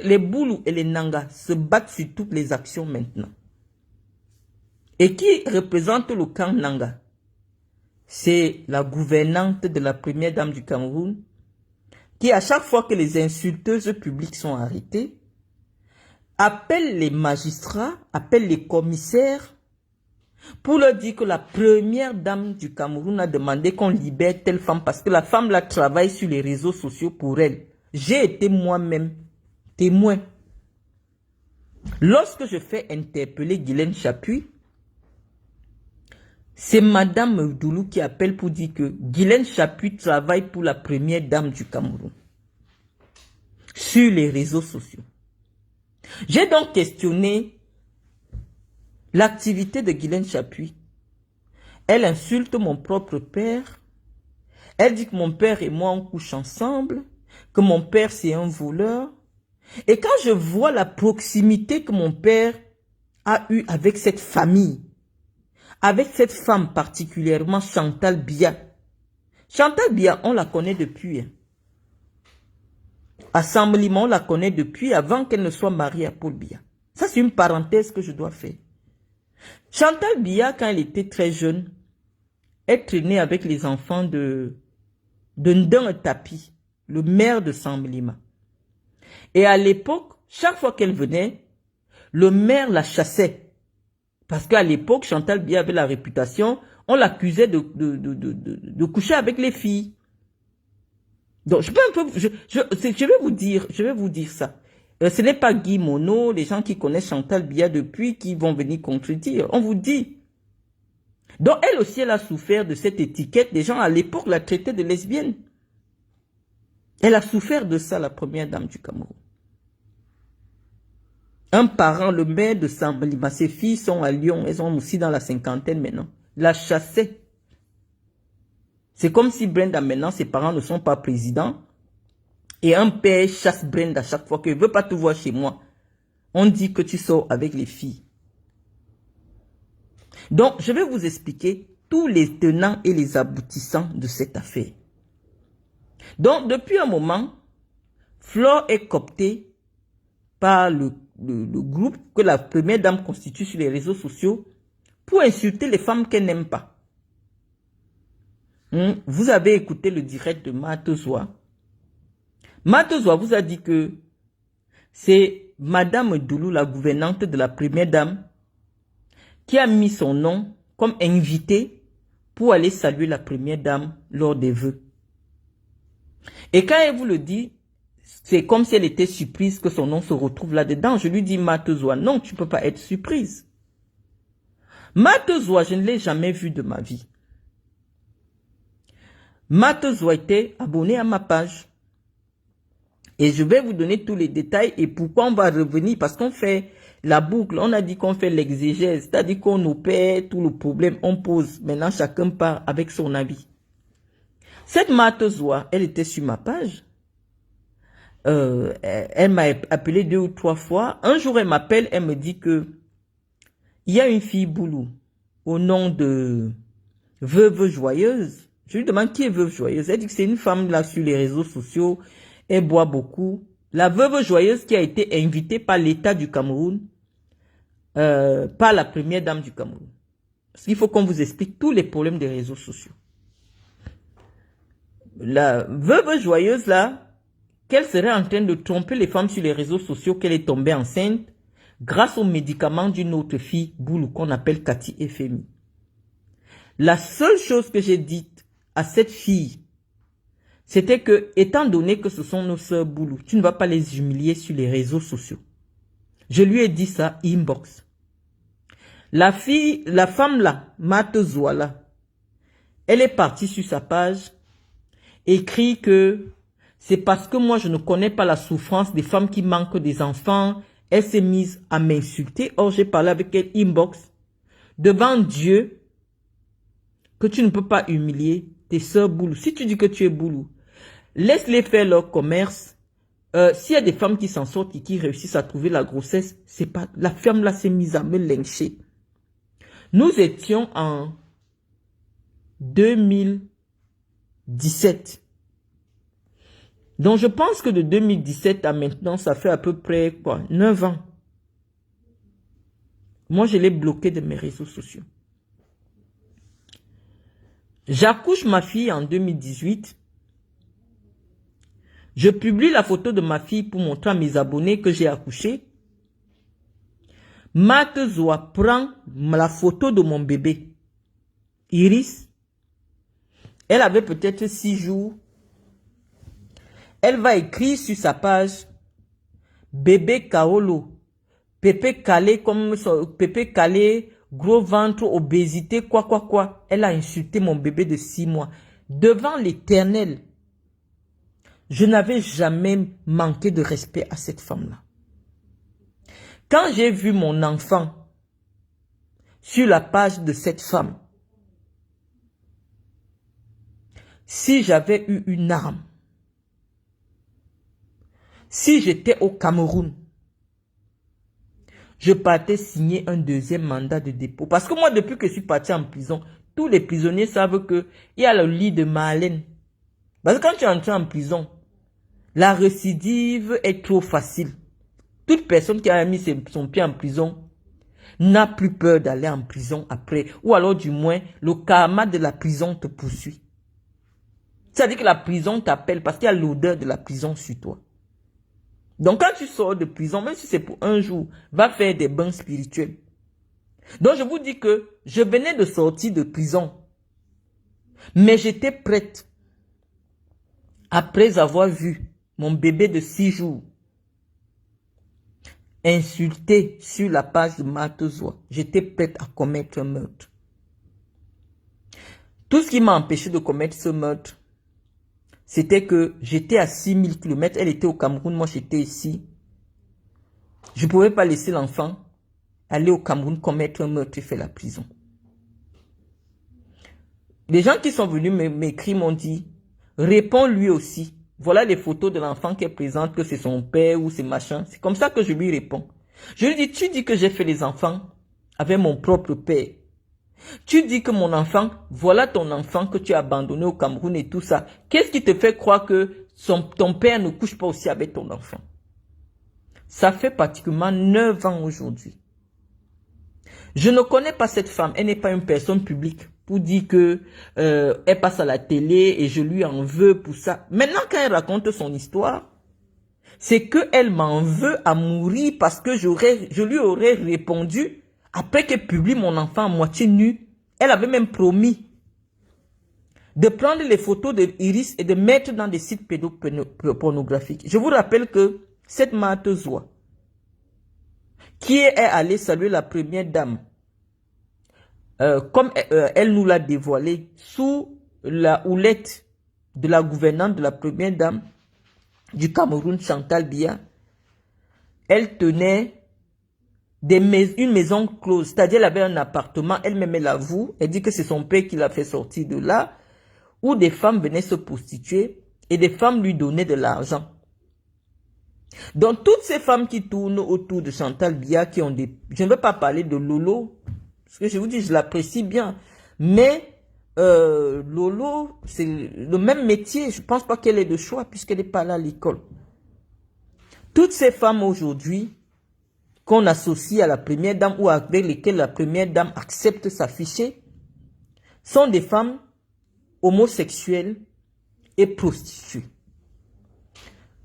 Les Boulous et les Nanga se battent sur toutes les actions maintenant. Et qui représente le camp Nanga? C'est la gouvernante de la première dame du Cameroun, qui à chaque fois que les insulteuses publiques sont arrêtées, appelle les magistrats, appelle les commissaires, pour leur dire que la première dame du Cameroun a demandé qu'on libère telle femme parce que la femme là travaille sur les réseaux sociaux pour elle. J'ai été moi-même témoin. Lorsque je fais interpeller Guylaine Chapuis, c'est Madame Doulou qui appelle pour dire que Guylaine Chapuis travaille pour la première dame du Cameroun sur les réseaux sociaux. J'ai donc questionné l'activité de Guylaine Chapuis. Elle insulte mon propre père. Elle dit que mon père et moi on couche ensemble, que mon père c'est un voleur. Et quand je vois la proximité que mon père a eue avec cette famille, avec cette femme particulièrement Chantal Biya. Chantal Biya, on la connaît depuis. Assemblement, on la connaît depuis avant qu'elle ne soit mariée à Paul Biya. Ça, c'est une parenthèse que je dois faire. Chantal Biya, quand elle était très jeune, elle traînait avec les enfants de Ndon Tapi, le maire de Samblima. Et à l'époque, chaque fois qu'elle venait, le maire la chassait. Parce qu'à l'époque, Chantal Biya avait la réputation, on l'accusait de coucher avec les filles. Donc, je vais vous dire ça. Ce n'est pas Guy Monod, les gens qui connaissent Chantal Biya depuis, qui vont venir contredire. On vous dit. Donc, elle aussi, elle a souffert de cette étiquette. Les gens, à l'époque, la traitaient de lesbienne. Elle a souffert de ça, la première dame du Cameroun. Un parent, le maire de Samblima, ses filles sont à Lyon, elles sont aussi dans la cinquantaine maintenant. La chassait. C'est comme si Brenda maintenant, ses parents ne sont pas présidents. Et un père chasse Brenda chaque fois qu'il ne veut pas te voir chez moi. On dit que tu sors avec les filles. Donc, je vais vous expliquer tous les tenants et les aboutissants de cette affaire. Donc, depuis un moment, Flore est cooptée par le groupe que la première dame constitue sur les réseaux sociaux pour insulter les femmes qu'elle n'aime pas. Vous avez écouté le direct de Matezoa. Matezoa vous a dit que c'est Madame Doulou, la gouvernante de la première dame, qui a mis son nom comme invitée pour aller saluer la première dame lors des vœux. Et quand elle vous le dit, c'est comme si elle était surprise que son nom se retrouve là-dedans. Je lui dis, Matezoa, non, tu ne peux pas être surprise. Matezoa, je ne l'ai jamais vu de ma vie. Matezoa était abonné à ma page. Et je vais vous donner tous les détails et pourquoi on va revenir. Parce qu'on fait la boucle, on a dit qu'on fait l'exégèse. C'est-à-dire qu'on opère tout le problème, on pose. Maintenant, chacun part avec son avis. Cette Matezoa, elle était sur ma page. Elle m'a appelé 2 ou 3 fois. Un jour, elle m'appelle, elle me dit que il y a une fille Boulou au nom de Veuve Joyeuse. Je lui demande qui est Veuve Joyeuse. Elle dit que c'est une femme là sur les réseaux sociaux. Elle boit beaucoup. La Veuve Joyeuse qui a été invitée par l'État du Cameroun, par la première dame du Cameroun. Parce qu'il faut qu'on vous explique tous les problèmes des réseaux sociaux. La Veuve Joyeuse là, qu'elle serait en train de tromper les femmes sur les réseaux sociaux, qu'elle est tombée enceinte grâce aux médicaments d'une autre fille, Boulou, qu'on appelle Cathy FMI. La seule chose que j'ai dite à cette fille, c'était que, étant donné que ce sont nos sœurs Boulou, tu ne vas pas les humilier sur les réseaux sociaux. Je lui ai dit ça, inbox. La femme là, Matezoa là, elle est partie sur sa page, écrit que c'est parce que moi je ne connais pas la souffrance des femmes qui manquent des enfants. Elle s'est mise à m'insulter. Or j'ai parlé avec elle inbox. Devant Dieu, que tu ne peux pas humilier tes sœurs Boulou. Si tu dis que tu es Boulou, laisse-les faire leur commerce. S'il y a des femmes qui s'en sortent et qui réussissent à trouver la grossesse, c'est pas... La femme là s'est mise à me lyncher. Nous étions en 2017. Donc, je pense que de 2017 à maintenant, ça fait à peu près, quoi, 9 ans. Moi, je l'ai bloqué de mes réseaux sociaux. J'accouche ma fille en 2018. Je publie la photo de ma fille pour montrer à mes abonnés que j'ai accouché. Matezoa prend la photo de mon bébé, Iris. Elle avait peut-être 6 jours. Elle va écrire sur sa page bébé Kaolo, pépé calé comme pépé calé, gros ventre, obésité, quoi. Elle a insulté mon bébé de 6 mois. Devant l'Éternel, je n'avais jamais manqué de respect à cette femme-là. Quand j'ai vu mon enfant sur la page de cette femme, si j'avais eu une arme, si j'étais au Cameroun, je partais signer un deuxième mandat de dépôt. Parce que moi, depuis que je suis parti en prison, tous les prisonniers savent qu'il y a le lit de Marlène. Parce que quand tu es entré en prison, la récidive est trop facile. Toute personne qui a mis son pied en prison n'a plus peur d'aller en prison après. Ou alors du moins, le karma de la prison te poursuit. C'est-à-dire que la prison t'appelle parce qu'il y a l'odeur de la prison sur toi. Donc quand tu sors de prison, même si c'est pour un jour, va faire des bains spirituels. Donc je vous dis que je venais de sortir de prison. Mais j'étais prête, après avoir vu mon bébé de 6 jours insulté sur la page de Matezoa, j'étais prête à commettre un meurtre. Tout ce qui m'a empêché de commettre ce meurtre, c'était que j'étais à 6000 km, elle était au Cameroun, moi j'étais ici. Je ne pouvais pas laisser l'enfant aller au Cameroun commettre un meurtre et faire la prison. Les gens qui sont venus m'écrire m'ont dit, réponds lui aussi. Voilà les photos de l'enfant qui est présente, que c'est son père ou c'est machin. C'est comme ça que je lui réponds. Je lui dis, tu dis que j'ai fait les enfants avec mon propre père. Tu dis que mon enfant, voilà ton enfant que tu as abandonné au Cameroun et tout ça. Qu'est-ce qui te fait croire que ton père ne couche pas aussi avec ton enfant? Ça fait pratiquement 9 ans aujourd'hui. Je ne connais pas cette femme. Elle n'est pas une personne publique pour dire que elle passe à la télé et je lui en veux pour ça. Maintenant, quand elle raconte son histoire, c'est qu'elle m'en veut à mourir parce que je lui aurais répondu après qu'elle publie mon enfant à moitié nu. Elle avait même promis de prendre les photos de Iris et de mettre dans des sites pédopornographiques. Je vous rappelle que cette Matezoa, qui est allée saluer la première dame, comme elle nous l'a dévoilé, sous la houlette de la gouvernante de la première dame du Cameroun, Chantal Biya, elle tenait une maison close, c'est-à-dire elle avait un appartement, elle-même elle avoue, elle dit que c'est son père qui l'a fait sortir de là, où des femmes venaient se prostituer et des femmes lui donnaient de l'argent. Donc toutes ces femmes qui tournent autour de Chantal Biya, qui ont des... Je ne veux pas parler de Lolo, parce que je vous dis, je l'apprécie bien, mais Lolo, c'est le même métier, je ne pense pas qu'elle ait de choix puisqu'elle n'est pas là à l'école. Toutes ces femmes aujourd'hui, qu'on associe à la première dame ou avec lesquelles la première dame accepte s'afficher, sont des femmes homosexuelles et prostituées.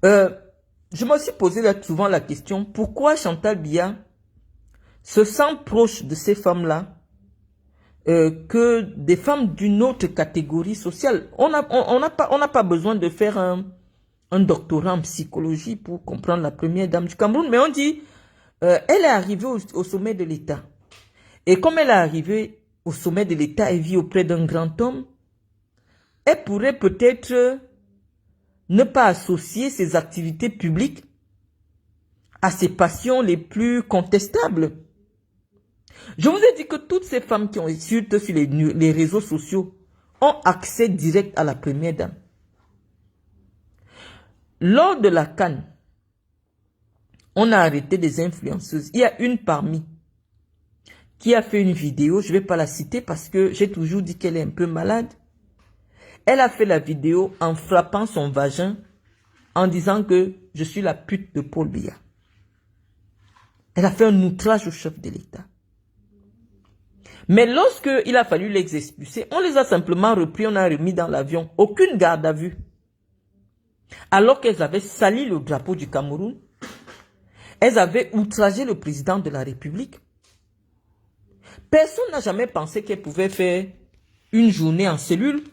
Je me suis posé là souvent la question, pourquoi Chantal Biya se sent proche de ces femmes-là que des femmes d'une autre catégorie sociale? On n'a pas besoin de faire un doctorat en psychologie pour comprendre la première dame du Cameroun, mais on dit, elle est arrivée au sommet de l'État. Et comme elle est arrivée au sommet de l'État et vit auprès d'un grand homme, elle pourrait peut-être ne pas associer ses activités publiques à ses passions les plus contestables. Je vous ai dit que toutes ces femmes qui ont insulté sur les réseaux sociaux ont accès direct à la première dame. Lors de la CAN, on a arrêté des influenceuses. Il y a une parmi qui a fait une vidéo, je ne vais pas la citer parce que j'ai toujours dit qu'elle est un peu malade. Elle a fait la vidéo en frappant son vagin en disant que je suis la pute de Paul Biya. Elle a fait un outrage au chef de l'État. Mais lorsqu'il a fallu les expulser, on les a simplement repris, on a remis dans l'avion. Aucune garde à vue. Alors qu'elles avaient sali le drapeau du Cameroun, elles avaient outragé le président de la République. Personne n'a jamais pensé qu'elles pouvaient faire une journée en cellule.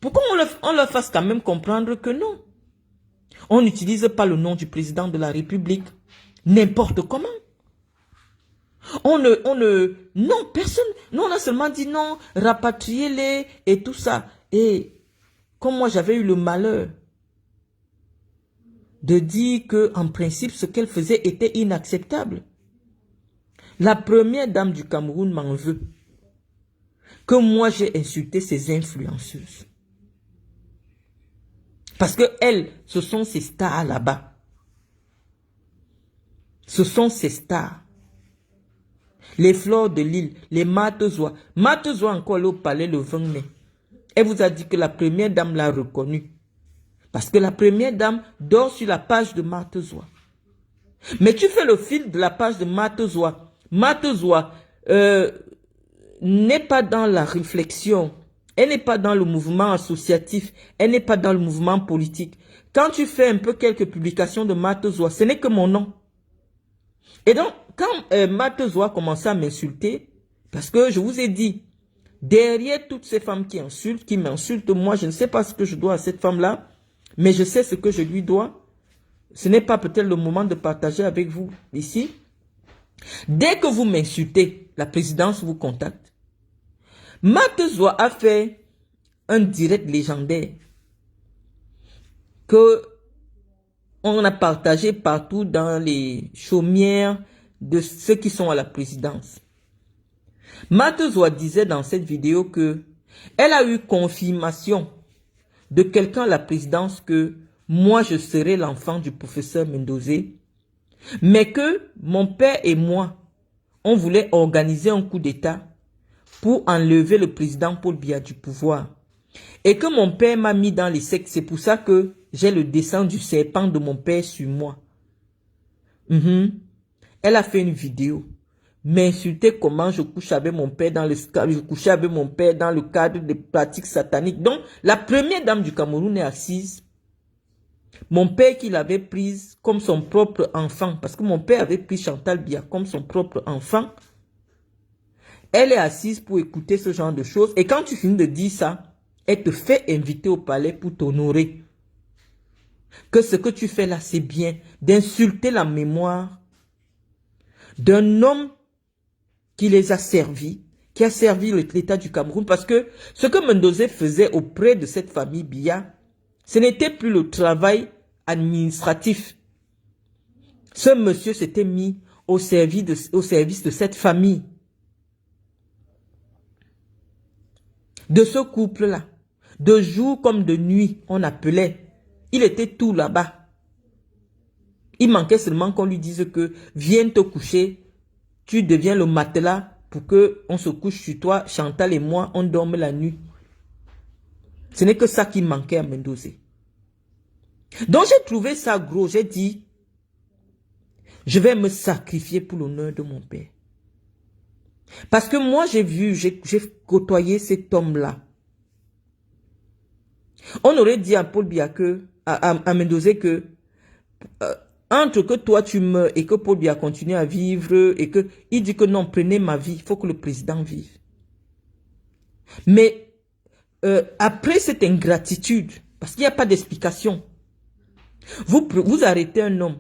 Pourquoi on leur fasse quand même comprendre que non? On n'utilise pas le nom du président de la République n'importe comment. Non, personne, non, on a seulement dit non, rapatriez-les et tout ça. Et comme moi j'avais eu le malheur de dire que, en principe, ce qu'elle faisait était inacceptable. La première dame du Cameroun m'en veut que moi j'ai insulté ces influenceuses. Parce que elles, ce sont ces stars là-bas. Ce sont ces stars. Les fleurs de l'île, les Matezois. Matezois encore au palais le 20 mai. Elle vous a dit que la première dame l'a reconnue. Parce que la première dame dort sur la page de Matezois. Mais tu fais le fil de la page de Matezois. Matezois n'est pas dans la réflexion. Elle n'est pas dans le mouvement associatif. Elle n'est pas dans le mouvement politique. Quand tu fais un peu quelques publications de Matezois, ce n'est que mon nom. Et donc, quand Matezois commençait à m'insulter, parce que je vous ai dit, derrière toutes ces femmes qui m'insultent, moi, je ne sais pas ce que je dois à cette femme-là, mais je sais ce que je lui dois. Ce n'est pas peut-être le moment de partager avec vous ici. Dès que vous m'insultez, la présidence vous contacte. Matezois a fait un direct légendaire que on a partagé partout dans les chaumières de ceux qui sont à la présidence. Matezois disait dans cette vidéo que elle a eu confirmation de quelqu'un à la présidence que moi je serai l'enfant du professeur Mendozé, mais que mon père et moi, on voulait organiser un coup d'État pour enlever le président Paul Biya du pouvoir. Et que mon père m'a mis dans les sectes. C'est pour ça que j'ai le dessin du serpent de mon père sur moi. Elle a fait une vidéo. M'insulter comment je couche avec mon père dans le cadre des pratiques sataniques. Donc, la première dame du Cameroun est assise. Mon père qui l'avait prise comme son propre enfant. Parce que mon père avait pris Chantal Biya comme son propre enfant. Elle est assise pour écouter ce genre de choses. Et quand tu finis de dire ça, elle te fait inviter au palais pour t'honorer. Que ce que tu fais là, c'est bien. D'insulter la mémoire d'un homme qui les a servis, qui a servi l'État du Cameroun. Parce que ce que Mendozé faisait auprès de cette famille Biya, ce n'était plus le travail administratif. Ce monsieur s'était mis au service de cette famille. De ce couple-là. De jour comme de nuit, on appelait. Il était tout là-bas. Il manquait seulement qu'on lui dise que viens te coucher, tu deviens le matelas pour que on se couche sur toi, Chantal et moi, on dorme la nuit. Ce n'est que ça qui manquait à Mendozé. Donc j'ai trouvé ça gros, j'ai dit, je vais me sacrifier pour l'honneur de mon père. Parce que moi j'ai côtoyé cet homme-là. On aurait dit à Paul Biya à Mendozé que entre que toi tu meurs et que Paul Biya continue à vivre et que il dit que non, prenez ma vie, il faut que le président vive. Mais après cette ingratitude, parce qu'il n'y a pas d'explication, vous arrêtez un homme,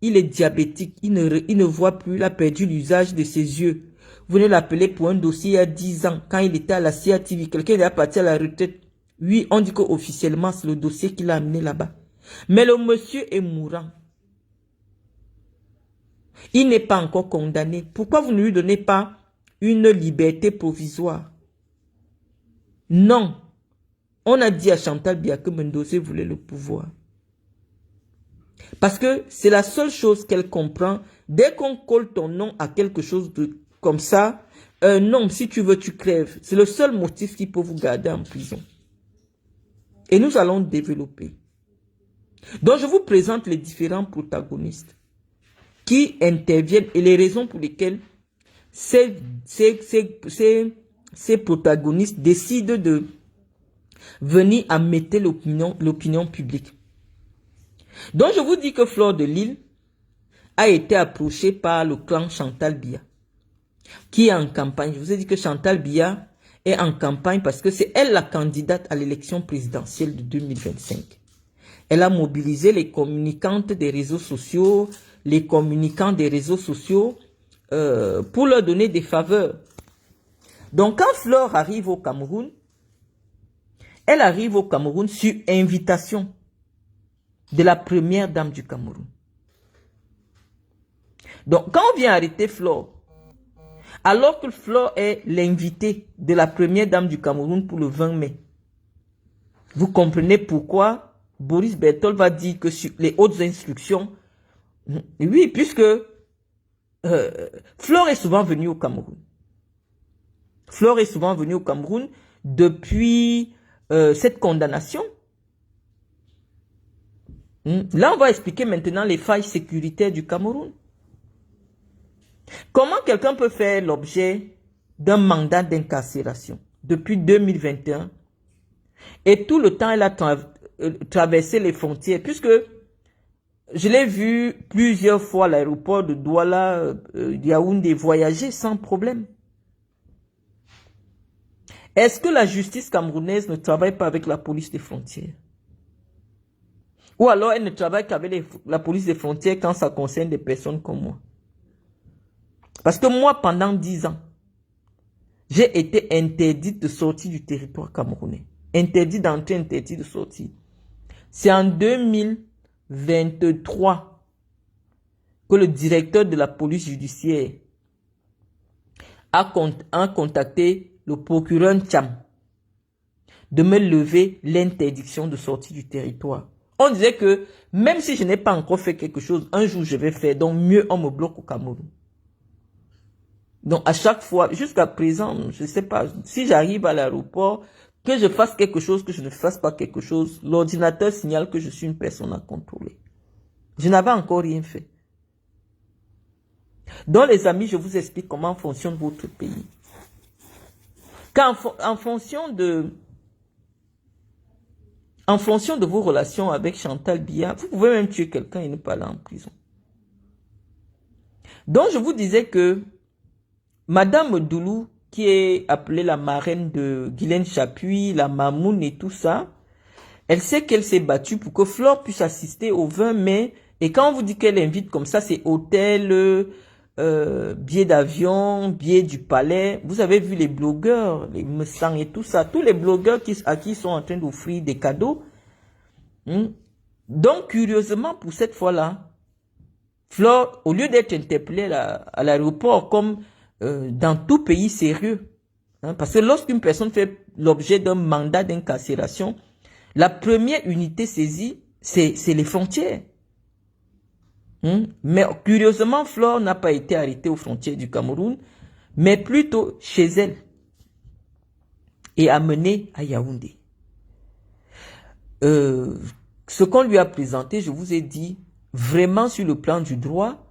il est diabétique, il ne voit plus, il a perdu l'usage de ses yeux. Vous venez l'appeler pour un dossier il y a 10 ans, quand il était à la CATV, quelqu'un est parti à la retraite. Oui, on dit qu'officiellement, c'est le dossier qu'il a amené là-bas. Mais le monsieur est mourant. Il n'est pas encore condamné. Pourquoi vous ne lui donnez pas une liberté provisoire? Non. On a dit à Chantal Biya que Mendozé voulait le pouvoir. Parce que c'est la seule chose qu'elle comprend. Dès qu'on colle ton nom à quelque chose de comme ça, non, si tu veux, tu crèves. C'est le seul motif qui peut vous garder en prison. Et nous allons développer. Donc, je vous présente les différents protagonistes qui interviennent et les raisons pour lesquelles ces protagonistes décident de venir amener l'opinion publique. Donc, je vous dis que Fleur de Lille a été approchée par le clan Chantal Biya, qui est en campagne. Je vous ai dit que Chantal Biya est en campagne parce que c'est elle la candidate à l'élection présidentielle de 2025. Elle a mobilisé les communicantes des réseaux sociaux, les communicants des réseaux sociaux pour leur donner des faveurs. Donc, quand Fleur arrive au Cameroun, elle arrive au Cameroun sur invitation de la première dame du Cameroun. Donc, quand on vient arrêter Fleur, alors que Fleur est l'invité de la première dame du Cameroun pour le 20 mai, vous comprenez pourquoi Boris Berthold va dire que sur les hautes instructions, oui, puisque Fleur est souvent venue au Cameroun. Fleur est souvent venue au Cameroun depuis cette condamnation. Là, on va expliquer maintenant les failles sécuritaires du Cameroun. Comment quelqu'un peut faire l'objet d'un mandat d'incarcération depuis 2021 et tout le temps elle a traversé les frontières, puisque je l'ai vu plusieurs fois à l'aéroport de Douala, Yaoundé, voyager sans problème. Est-ce que la justice camerounaise ne travaille pas avec la police des frontières? Ou alors elle ne travaille qu'avec la police des frontières quand ça concerne des personnes comme moi? Parce que moi, pendant 10 ans, j'ai été interdite de sortir du territoire camerounais. Interdit d'entrer, interdit de sortir. C'est en 2023 que le directeur de la police judiciaire a contacté le procureur Tcham de me lever l'interdiction de sortir du territoire. On disait que même si je n'ai pas encore fait quelque chose, un jour je vais faire, donc mieux on me bloque au Cameroun. Donc à chaque fois, jusqu'à présent, je ne sais pas, si j'arrive à l'aéroport, que je fasse quelque chose, que je ne fasse pas quelque chose, l'ordinateur signale que je suis une personne à contrôler. Je n'avais encore rien fait. Donc les amis, je vous explique comment fonctionne votre pays. En fonction de vos relations avec Chantal Biya, vous pouvez même tuer quelqu'un et ne pas aller en prison. Donc je vous disais que Madame Doulou, qui est appelée la marraine de Guylaine Chapuis, la Mamoun et tout ça, elle sait qu'elle s'est battue pour que Fleur puisse assister au 20 mai. Et quand on vous dit qu'elle invite comme ça, c'est hôtel, billets d'avion, billets du palais. Vous avez vu les blogueurs, les Messang et tout ça. Tous les blogueurs à qui ils sont en train d'offrir des cadeaux. Donc, curieusement, pour cette fois-là, Fleur, au lieu d'être interpellée à l'aéroport comme dans tout pays sérieux, parce que lorsqu'une personne fait l'objet d'un mandat d'incarcération, la première unité saisie, c'est les frontières. Mais curieusement, Fleur n'a pas été arrêtée aux frontières du Cameroun, mais plutôt chez elle et amenée à Yaoundé. Ce qu'on lui a présenté, je vous ai dit, vraiment sur le plan du droit,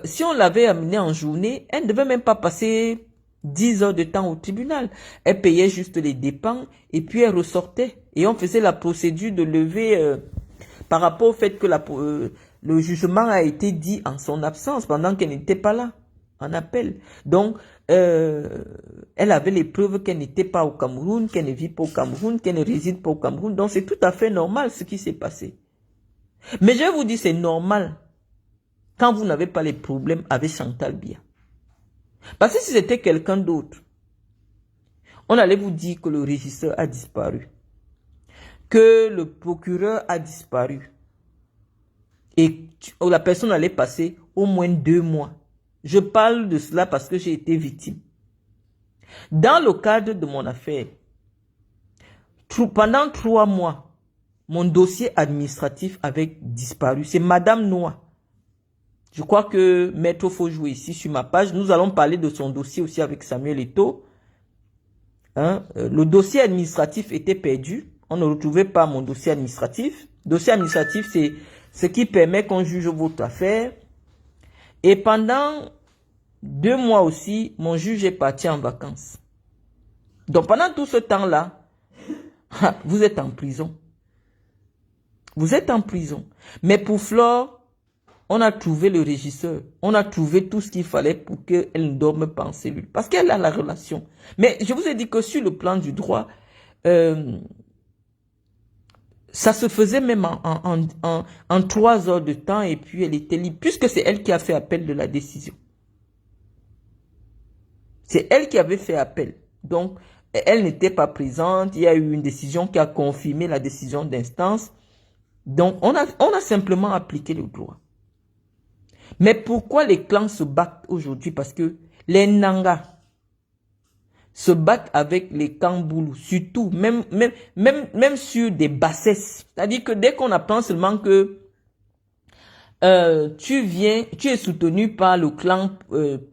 si on l'avait amenée en journée, elle ne devait même pas passer 10 heures de temps au tribunal. Elle payait juste les dépenses et puis elle ressortait. Et on faisait la procédure de levée par rapport au fait que le jugement a été dit en son absence pendant qu'elle n'était pas là, en appel. Donc, elle avait les preuves qu'elle n'était pas au Cameroun, qu'elle ne vit pas au Cameroun, qu'elle ne réside pas au Cameroun. Donc, c'est tout à fait normal ce qui s'est passé. Mais je vous dis, c'est normal quand vous n'avez pas les problèmes avec Chantal Biya. Parce que si c'était quelqu'un d'autre, on allait vous dire que le régisseur a disparu, que le procureur a disparu, et la personne allait passer au moins 2 mois. Je parle de cela parce que j'ai été victime. Dans le cadre de mon affaire, pendant 3 mois, mon dossier administratif avait disparu. C'est Madame Noah. Je crois que Maître faut jouer ici sur ma page. Nous allons parler de son dossier aussi avec Samuel Eto'o. Le dossier administratif était perdu On ne retrouvait pas mon dossier administratif. Dossier administratif, c'est ce qui permet qu'on juge votre affaire. Et pendant 2 mois aussi, mon juge est parti en vacances. Donc pendant tout ce temps-là, vous êtes en prison. Vous êtes en prison. Mais pour Flore, on a trouvé le régisseur. On a trouvé tout ce qu'il fallait pour qu'elle ne dorme pas en cellule. Parce qu'elle a la relation. Mais je vous ai dit que sur le plan du droit, ça se faisait même en 3 heures de temps et puis elle était libre. Puisque c'est elle qui a fait appel de la décision. C'est elle qui avait fait appel. Donc, elle n'était pas présente. Il y a eu une décision qui a confirmé la décision d'instance. Donc, on a simplement appliqué le droit. Mais pourquoi les clans se battent aujourd'hui? Parce que les Nangas se battent avec les Kamboulous, surtout, même sur des bassesses. C'est-à-dire que dès qu'on apprend seulement que tu es soutenu par le clan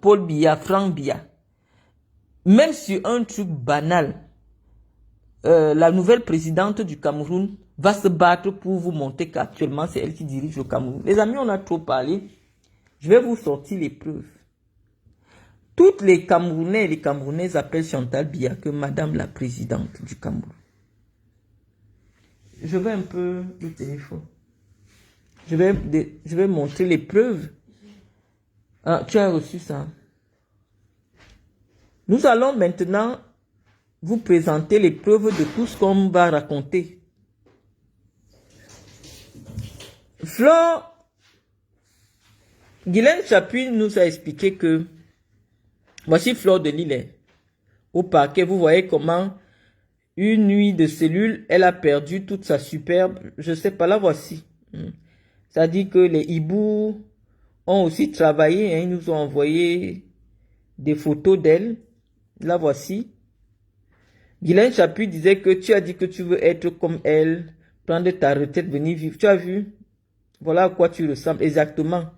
Paul Biya, Frank Biya, même sur un truc banal, la nouvelle présidente du Cameroun va se battre pour vous montrer qu'actuellement c'est elle qui dirige le Cameroun. Les amis, on a trop parlé. Je vais vous sortir les preuves. Toutes les Camerounais et les Camerounaises appellent Chantal Biya que Madame la présidente du Cameroun. Je vais un peu le téléphone. Je vais montrer les preuves. Ah, tu as reçu ça. Nous allons maintenant vous présenter les preuves de tout ce qu'on va raconter. Flore, Guylaine Chapuis nous a expliqué que voici Flore de Lille au parquet. Vous voyez comment une nuit de cellule, elle a perdu toute sa superbe. Je sais pas, la voici. Ça dit que les hiboux ont aussi travaillé. Ils nous ont envoyé des photos d'elle. La voici. Guylaine Chapuis disait que tu as dit que tu veux être comme elle, prendre ta retraite, venir vivre. Tu as vu? Voilà à quoi tu ressembles exactement,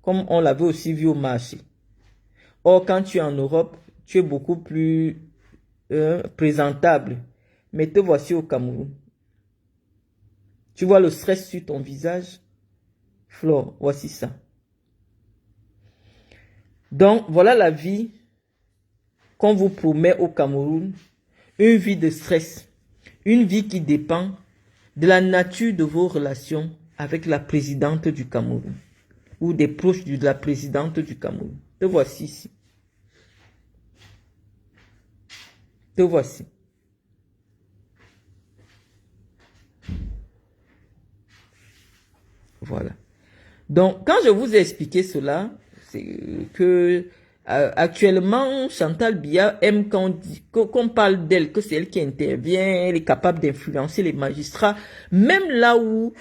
comme on l'avait aussi vu au marché. Or, quand tu es en Europe, tu es beaucoup plus présentable. Mais te voici au Cameroun. Tu vois le stress sur ton visage? Flore, voici ça. Donc, voilà la vie qu'on vous promet au Cameroun. Une vie de stress. Une vie qui dépend de la nature de vos relations avec la présidente du Cameroun. Ou des proches de la présidente du Cameroun. Te voici ici. Te voici. Voilà. Donc, quand je vous ai expliqué cela, c'est que actuellement, Chantal Biya aime qu'on parle d'elle, que c'est elle qui intervient, elle est capable d'influencer les magistrats, même là où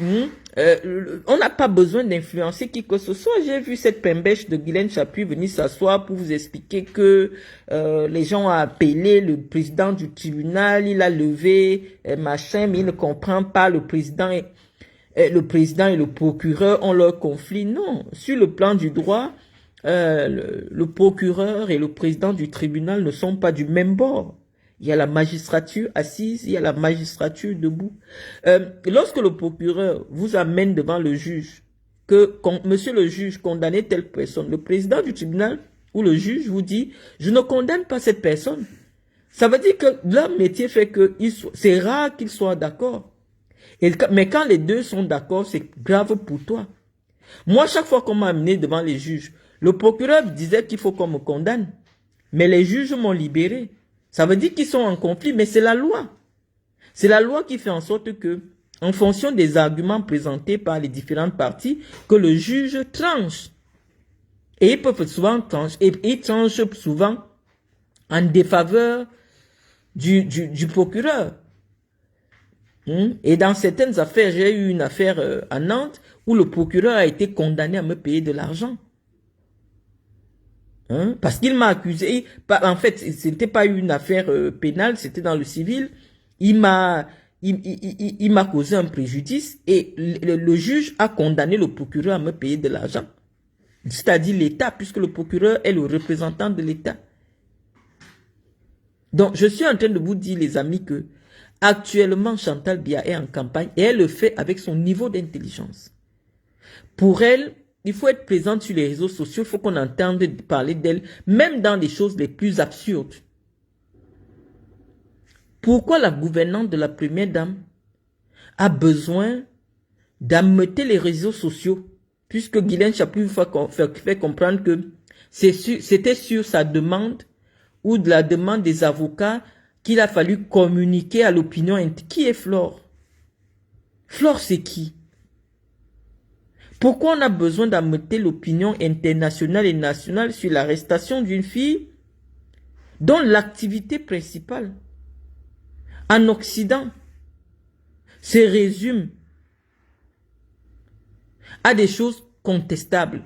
on n'a pas besoin d'influencer qui que ce soit. J'ai vu cette pembèche de Guylaine Chapuis venir s'asseoir pour vous expliquer que les gens ont appelé le président du tribunal, il a levé machin, mais il ne comprend pas le président et le procureur ont leur conflit. Non, sur le plan du droit, le procureur et le président du tribunal ne sont pas du même bord. Il y a la magistrature assise, il y a la magistrature debout. Lorsque le procureur vous amène devant le juge, que monsieur le juge condamnait telle personne, le président du tribunal ou le juge vous dit, je ne condamne pas cette personne. Ça veut dire que leur métier fait que c'est rare qu'ils soient d'accord. Mais quand les deux sont d'accord, c'est grave pour toi. Moi, chaque fois qu'on m'a amené devant les juges, le procureur disait qu'il faut qu'on me condamne. Mais les juges m'ont libéré. Ça veut dire qu'ils sont en conflit, mais c'est la loi. C'est la loi qui fait en sorte que, en fonction des arguments présentés par les différentes parties, que le juge tranche. Et ils peuvent souvent trancher, et ils tranchent souvent en défaveur du procureur. Et dans certaines affaires, j'ai eu une affaire à Nantes où le procureur a été condamné à me payer de l'argent. Parce qu'il m'a accusé, en fait, ce n'était pas une affaire pénale, c'était dans le civil. Il m'a causé un préjudice et le juge a condamné le procureur à me payer de l'argent. C'est-à-dire l'État, puisque le procureur est le représentant de l'État. Donc, je suis en train de vous dire, les amis, que Actuellement, Chantal Biya est en campagne et elle le fait avec son niveau d'intelligence. Pour elle, il faut être présente sur les réseaux sociaux, il faut qu'on entende parler d'elle, même dans les choses les plus absurdes. Pourquoi la gouvernante de la première dame a besoin d'ameuter les réseaux sociaux, puisque Guylaine Chapuis fait comprendre que c'était sur sa demande ou de la demande des avocats qu'il a fallu communiquer à l'opinion. Qui est Flore? Flore, c'est qui? Pourquoi on a besoin d'ameuter l'opinion internationale et nationale sur l'arrestation d'une fille dont l'activité principale en Occident se résume à des choses contestables?